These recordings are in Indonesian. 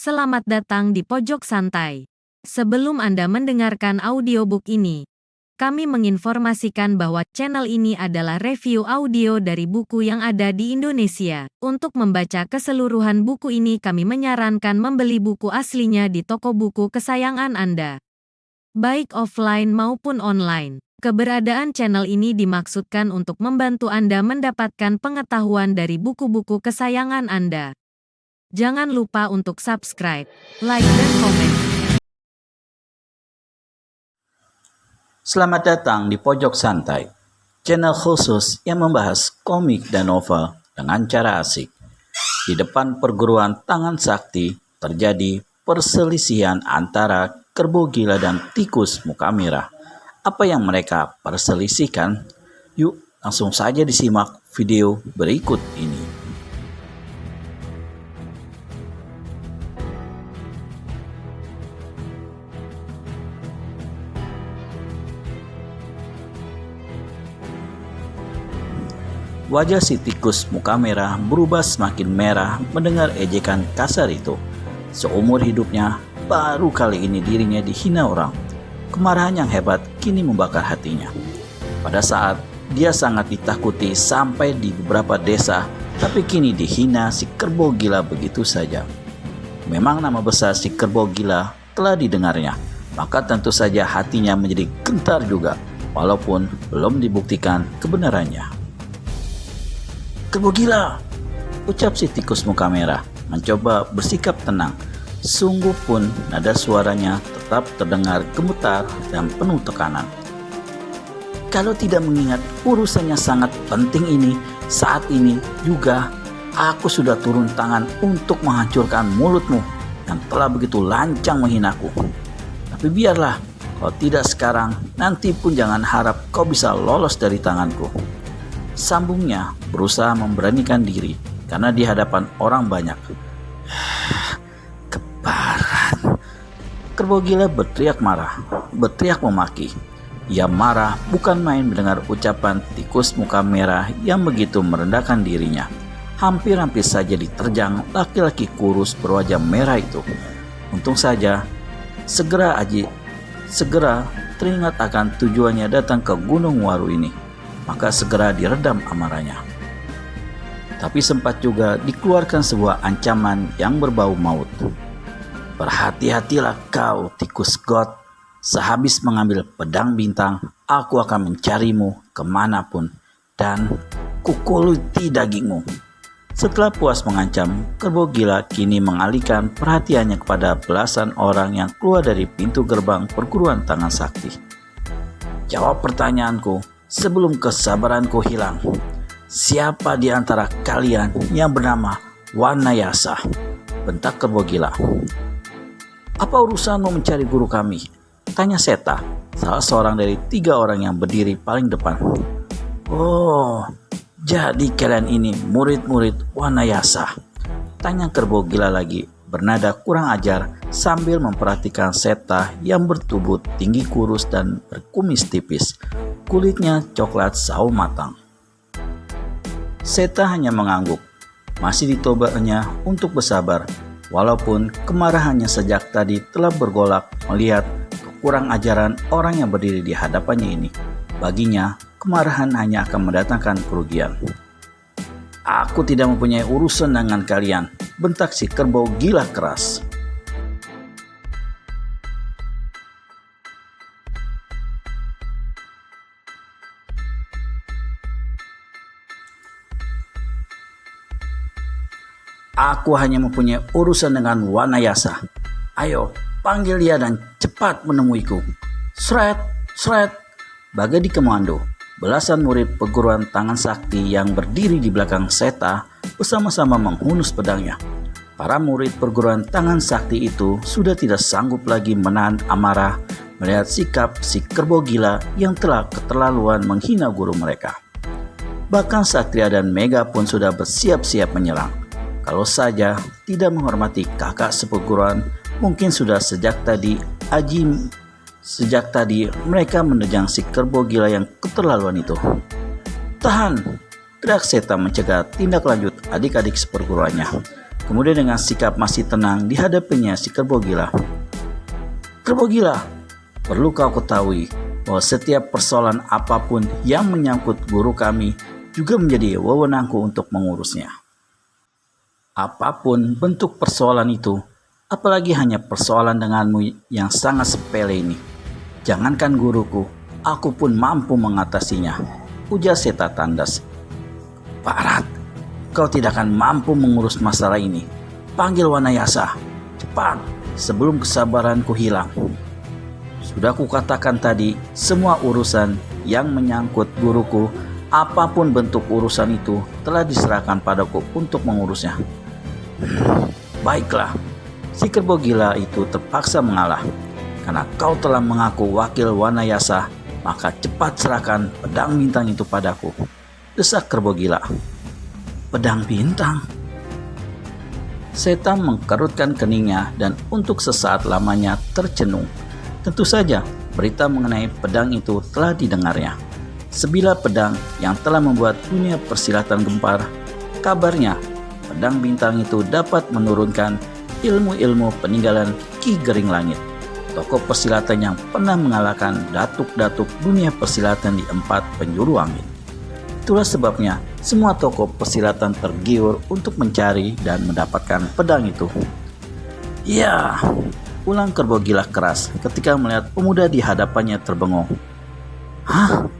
Selamat datang di Pojok Santai. Sebelum Anda mendengarkan audiobook ini, kami menginformasikan bahwa channel ini adalah review audio dari buku yang ada di Indonesia. Untuk membaca keseluruhan buku ini kami menyarankan membeli buku aslinya di toko buku kesayangan Anda, baik offline maupun online. Keberadaan channel ini dimaksudkan untuk membantu Anda mendapatkan pengetahuan dari buku-buku kesayangan Anda. Jangan lupa untuk subscribe, like, dan komen. Selamat datang di Pojok Santai, channel khusus yang membahas komik dan novel dengan cara asik. Di depan perguruan Tangan Sakti terjadi perselisihan antara kerbau gila dan tikus muka merah. Apa yang mereka perselisihkan? Yuk langsung saja disimak video berikut ini. Wajah si tikus muka merah berubah semakin merah mendengar ejekan kasar itu. Seumur hidupnya, baru kali ini dirinya dihina orang. Kemarahan yang hebat kini membakar hatinya. Pada saat dia sangat ditakuti sampai di beberapa desa, tapi kini dihina si kerbau gila begitu saja. Memang nama besar si kerbau gila telah didengarnya, maka tentu saja hatinya menjadi gentar juga, walaupun belum dibuktikan kebenarannya. "Kerbau gila!" ucap si tikus muka merah, mencoba bersikap tenang. Sungguh pun nada suaranya tetap terdengar gemetar dan penuh tekanan. "Kalau tidak mengingat urusannya sangat penting ini, saat ini juga aku sudah turun tangan untuk menghancurkan mulutmu yang telah begitu lancang menghinaku. Tapi biarlah, kalau tidak sekarang, nanti pun jangan harap kau bisa lolos dari tanganku." Sambungnya berusaha memberanikan diri karena di hadapan orang banyak. "Keparat!" Kerbau gila berteriak marah, berteriak memaki. Ia marah bukan main mendengar ucapan tikus muka merah yang begitu merendahkan dirinya. Hampir-hampir saja diterjang laki-laki kurus berwajah merah itu. Untung saja segera teringat akan tujuannya datang ke Gunung Waru ini. Maka segera diredam amarahnya. Tapi sempat juga dikeluarkan sebuah ancaman yang berbau maut. "Berhati-hatilah kau, tikus got. Sehabis mengambil pedang bintang, aku akan mencarimu kemanapun dan kukuluti dagingmu." Setelah puas mengancam, kerbau gila kini mengalihkan perhatiannya kepada belasan orang yang keluar dari pintu gerbang perguruan Tangan Sakti. "Jawab pertanyaanku sebelum kesabaranku hilang. Siapa di antara kalian yang bernama Wanayasa?" bentak kerbau gila. "Apa urusanmu mencari guru kami?" tanya Seta, salah seorang dari 3 orang yang berdiri paling depan. "Oh, jadi kalian ini murid-murid Wanayasa?" tanya kerbau gila lagi, bernada kurang ajar sambil memperhatikan Seta yang bertubuh tinggi kurus dan berkumis tipis. Kulitnya coklat sawo matang. Seta hanya mengangguk. Masih ditobanya untuk bersabar, walaupun kemarahannya sejak tadi telah bergolak melihat kekurang ajaran orang yang berdiri di hadapannya ini. Baginya, kemarahan hanya akan mendatangkan kerugian. "Aku tidak mempunyai urusan dengan kalian," bentak si kerbau gila keras. "Aku hanya mempunyai urusan dengan Wanayasa. Ayo, panggil dia dan cepat menemuiku." Sret, sret. Bagai di komando, belasan murid perguruan Tangan Sakti yang berdiri di belakang Seta bersama-sama menghunus pedangnya. Para murid perguruan Tangan Sakti itu sudah tidak sanggup lagi menahan amarah melihat sikap si kerbau gila yang telah keterlaluan menghina guru mereka. Bahkan Satria dan Mega pun sudah bersiap-siap menyerang. Kalau saja tidak menghormati kakak seperguruan, mungkin sudah sejak tadi mereka menerjang si kerbau gila yang keterlaluan itu. "Tahan!" teriak Seta mencegah tindak lanjut adik-adik seperguruannya. Kemudian dengan sikap masih tenang dihadapinya si Kerbau Gila. Kerbau Gila, perlu kau ketahui bahwa setiap persoalan apapun yang menyangkut guru kami juga menjadi wewenangku untuk mengurusnya. Apapun bentuk persoalan itu, apalagi hanya persoalan denganmu yang sangat sepele ini. Jangankan guruku, aku pun mampu mengatasinya, ujar Seta tandas. Pak Rat, kau tidak akan mampu mengurus masalah ini. Panggil Wanayasa, cepat, sebelum kesabaranku hilang. Sudah kukatakan tadi, semua urusan yang menyangkut guruku, apapun bentuk urusan itu, telah diserahkan padaku untuk mengurusnya. Baiklah, si Kerbau Gila itu terpaksa mengalah. Karena kau telah mengaku wakil Wanayasa, maka cepat serahkan pedang bintang itu padaku, desak Kerbau Gila. Pedang bintang? Seta mengkerutkan keningnya dan untuk sesaat lamanya tercenung. Tentu saja berita mengenai pedang itu telah didengarnya. Sebilah pedang yang telah membuat dunia persilatan gempar. Kabarnya pedang bintang itu dapat menurunkan ilmu-ilmu peninggalan Ki Gering Langit, tokoh persilatan yang pernah mengalahkan datuk-datuk dunia persilatan di 4 penjuru angin. Itulah sebabnya semua tokoh persilatan tergiur untuk mencari dan mendapatkan pedang itu. Ya, ulang Kerbau Gila keras ketika melihat pemuda di hadapannya terbengong. Hah?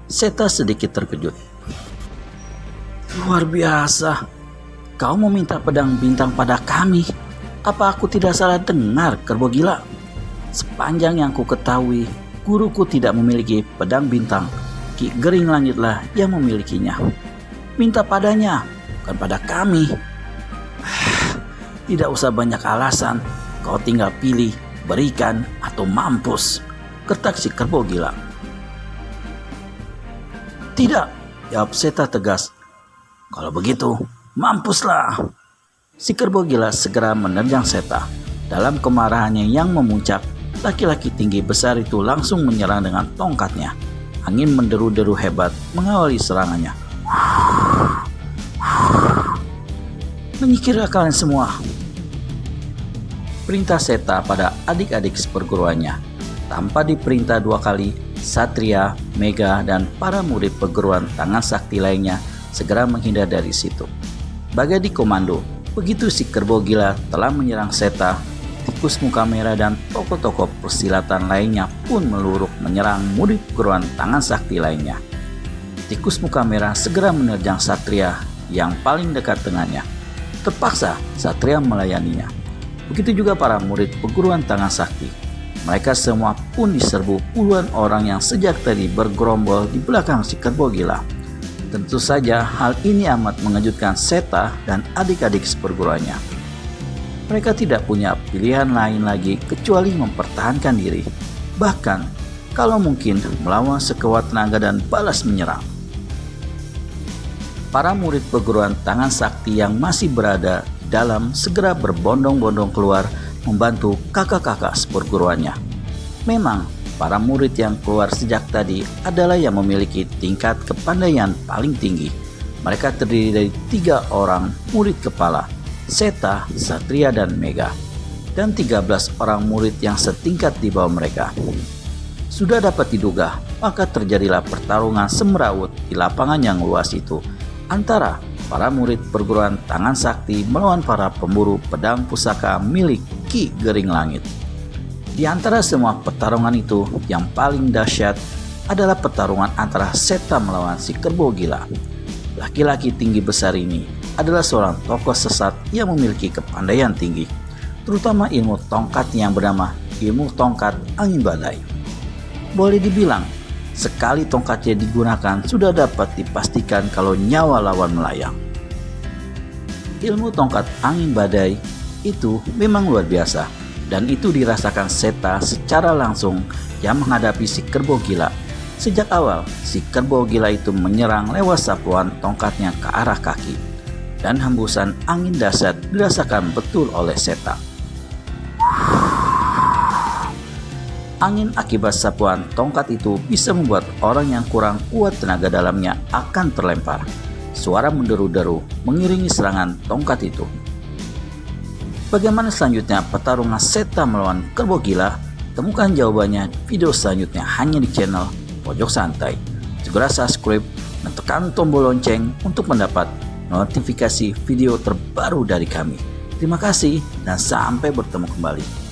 Seta sedikit terkejut. Luar biasa. Kau meminta pedang bintang pada kami. Apa aku tidak salah dengar, Kerbau Gila? Sepanjang yang ku ketahui, guruku tidak memiliki pedang bintang. Ki Gering Langitlah yang memilikinya. Minta padanya, bukan pada kami. Tidak usah banyak alasan. Kau tinggal pilih, berikan atau mampus, kertak si Kerbau Gila. Tidak, jawab Seta tegas. Kalau begitu, mampuslah. Si Kerbau Gila segera menerjang Seta. Dalam kemarahannya yang memuncak, laki-laki tinggi besar itu langsung menyerang dengan tongkatnya. Angin menderu-deru hebat mengawali serangannya. Menyingkirlah kalian semua, perintah Seta pada adik-adik seperguruannya. Tanpa diperintah 2 kali, Satria, Mega, dan para murid perguruan tangan sakti lainnya segera menghindar dari situ. Bagai dikomando, begitu si Kerbau Gila telah menyerang Seta, Tikus Muka Merah dan tokoh-tokoh persilatan lainnya pun meluruk menyerang murid perguruan tangan sakti lainnya. Tikus Muka Merah segera menerjang Satria yang paling dekat dengannya. Terpaksa Satria melayaninya. Begitu juga para murid perguruan tangan sakti. Mereka semua pun diserbu puluhan orang yang sejak tadi bergerombol di belakang si Kerbau Gila. Tentu saja hal ini amat mengejutkan Seta dan adik-adik seperguruannya. Mereka tidak punya pilihan lain lagi kecuali mempertahankan diri. Bahkan kalau mungkin melawan sekuat tenaga dan balas menyerang. Para murid perguruan tangan sakti yang masih berada dalam segera berbondong-bondong keluar membantu kakak-kakak seperguruannya. Memang para murid yang keluar sejak tadi adalah yang memiliki tingkat kepandaian paling tinggi. Mereka terdiri dari 3 orang murid kepala, Seta, Satria, dan Mega, dan 13 orang murid yang setingkat di bawah mereka. Sudah dapat diduga, maka terjadilah pertarungan semrawut di lapangan yang luas itu antara para murid perguruan tangan sakti melawan para pemburu pedang pusaka milik Ki Gering Langit. Di antara semua pertarungan itu, yang paling dahsyat adalah pertarungan antara Seta melawan si Kerbau Gila. Laki-laki tinggi besar ini adalah seorang tokoh sesat yang memiliki kepandaian tinggi, terutama ilmu tongkat yang bernama ilmu tongkat angin badai. Boleh dibilang, sekali tongkatnya digunakan sudah dapat dipastikan kalau nyawa lawan melayang. Ilmu tongkat angin badai itu memang luar biasa, dan itu dirasakan Seta secara langsung yang menghadapi si Kerbau Gila. Sejak awal, si Kerbau Gila itu menyerang lewat sapuan tongkatnya ke arah kaki, dan hembusan angin dahsyat dirasakan betul oleh Seta. Angin akibat sapuan tongkat itu bisa membuat orang yang kurang kuat tenaga dalamnya akan terlempar. Suara menderu-deru mengiringi serangan tongkat itu. Bagaimana selanjutnya pertarungan Seta melawan Kerbau Gila? Temukan jawabannya di video selanjutnya hanya di channel Pojok Santai. Segera subscribe dan tekan tombol lonceng untuk mendapat notifikasi video terbaru dari kami. Terima kasih dan sampai bertemu kembali.